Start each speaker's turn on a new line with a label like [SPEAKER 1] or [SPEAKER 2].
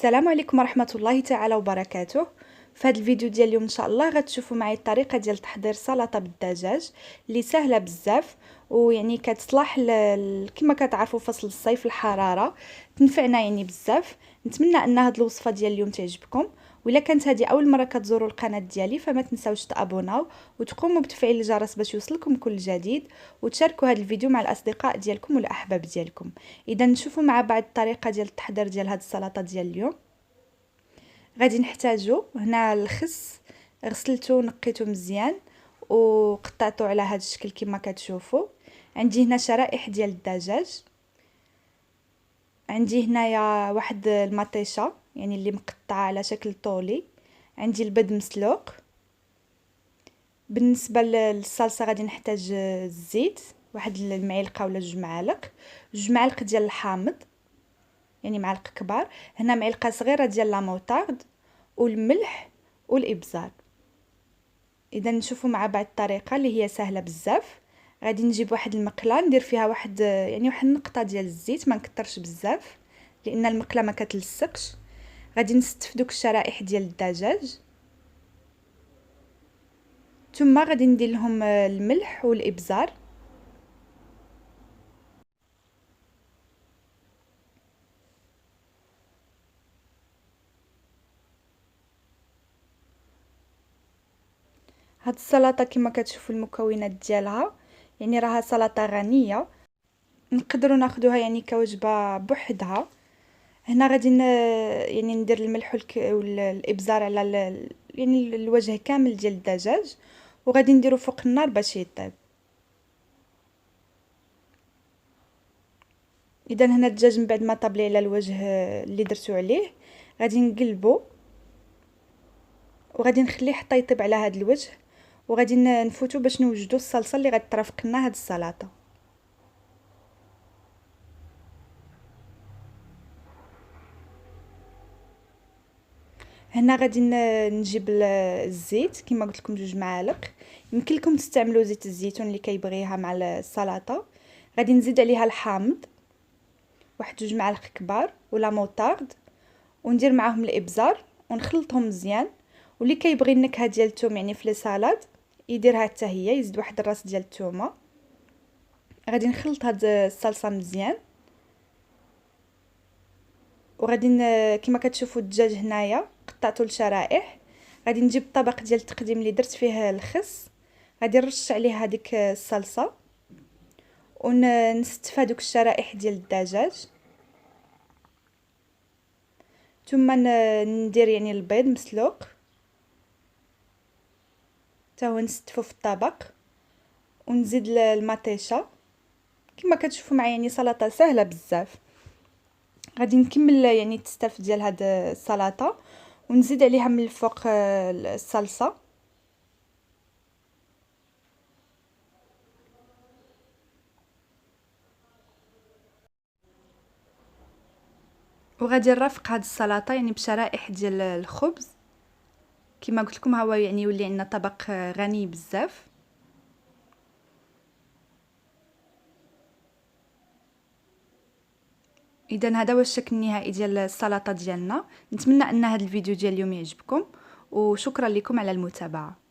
[SPEAKER 1] السلام عليكم ورحمة الله تعالى وبركاته. في هذا الفيديو ديال اليوم ان شاء الله غتشوفوا معي الطريقه ديال تحضير سلطه بالدجاج اللي سهله بزاف، ويعني كتصلح كما كتعرفوا فصل الصيف الحراره تنفعنا يعني بزاف. نتمنى ان هذه الوصفه ديال اليوم تعجبكم، وإلا كانت هذه اول مره كتزوروا القناه ديالي فما تنساوش تابوناو وتقوموا بتفعيل الجرس باش يوصلكم كل جديد، وتشاركوا هذا الفيديو مع الاصدقاء ديالكم والاحباب ديالكم. اذا نشوفوا مع بعض الطريقه ديال التحضير ديال هذه السلطه ديال اليوم. غادي نحتاجو هنا الخس، غسلته ونقيته مزيان وقطعته على هذا الشكل كما كتشوفوا. عندي هنا شرائح ديال الدجاج، عندي هنايا واحد المطيشه يعني اللي مقطعه على شكل طولي، عندي البيض مسلوق. بالنسبه للصلصه غادي نحتاج الزيت، واحد المعلقه ولا 2 معالق، 2 معالق ديال الحامض يعني معلقه كبار، هنا معلقه صغيره ديال لا موطارد والملح والابزار. اذا نشوفوا مع بعض الطريقه اللي هي سهله بزاف. غادي نجيب واحد المقله ندير فيها واحد النقطه ديال الزيت، ما نكثرش بزاف لان المقله ما كتلصقش. غادي نستف دوك الشرائح ديال الدجاج، ثم غادي ندير لهم الملح والابزار. هاد السلطه كما كتشوفوا المكونات ديالها يعني راها سلطه غنيه، نقدروا ناخذوها يعني كوجبه بوحدها. هنا غادي يعني ندير الملح والابزار على يعني الوجه كامل ديال الدجاج، وغادي نديرو فوق النار باش يطيب. اذا هنا الدجاج من بعد ما طاب لي على الوجه اللي درتو عليه غادي نقلبو وغادي نخليه حتى يطيب على هذا الوجه، وغادي نفوتو باش نوجدو الصلصه اللي غادي ترافق لنا هاد السلطه. هنا غادي نجيب الزيت كما قلت لكم 2 معالق. يمكن لكم تستعملوا زيت الزيتون اللي كيبغيها مع السلطه. غادي نزيد عليها الحامض واحد 2 معالق كبار ولا موطارد، وندير معاهم الابزار ونخلطهم مزيان. واللي كيبغي النكهه ديال الثوم يعني في لي سالاد يديرها حتى هي، يزيد واحد الراس ديال الثومه. غادي نخلط هاد الصلصه مزيان، وغادي كما كتشوفوا الدجاج هنايا قطعته لشرائح. غادي نجيب الطبق ديال التقديم اللي درت فيه الخس، غادي نرش عليه هذيك الصلصه ونستف هذوك الشرائح ديال الدجاج، ثم ندير يعني البيض مسلوق حتى هو نستفو في الطبق، ونزيد المطيشه. كما كتشوفوا معايا يعني سلطه سهله بزاف. غادي نكمل يعني التستاف ديال هاد السلطه ونزيد عليها من الفوق الصلصه، وغادي نرافق هاد السلطه يعني بشرائح ديال الخبز. كما قلت لكم هو يعني يولي عندنا طبق غني بزاف. اذا هذا هو الشكل النهائي ديال السلطه ديالنا. نتمنى ان هذا الفيديو ديال اليوم يعجبكم، وشكرا لكم على المتابعه.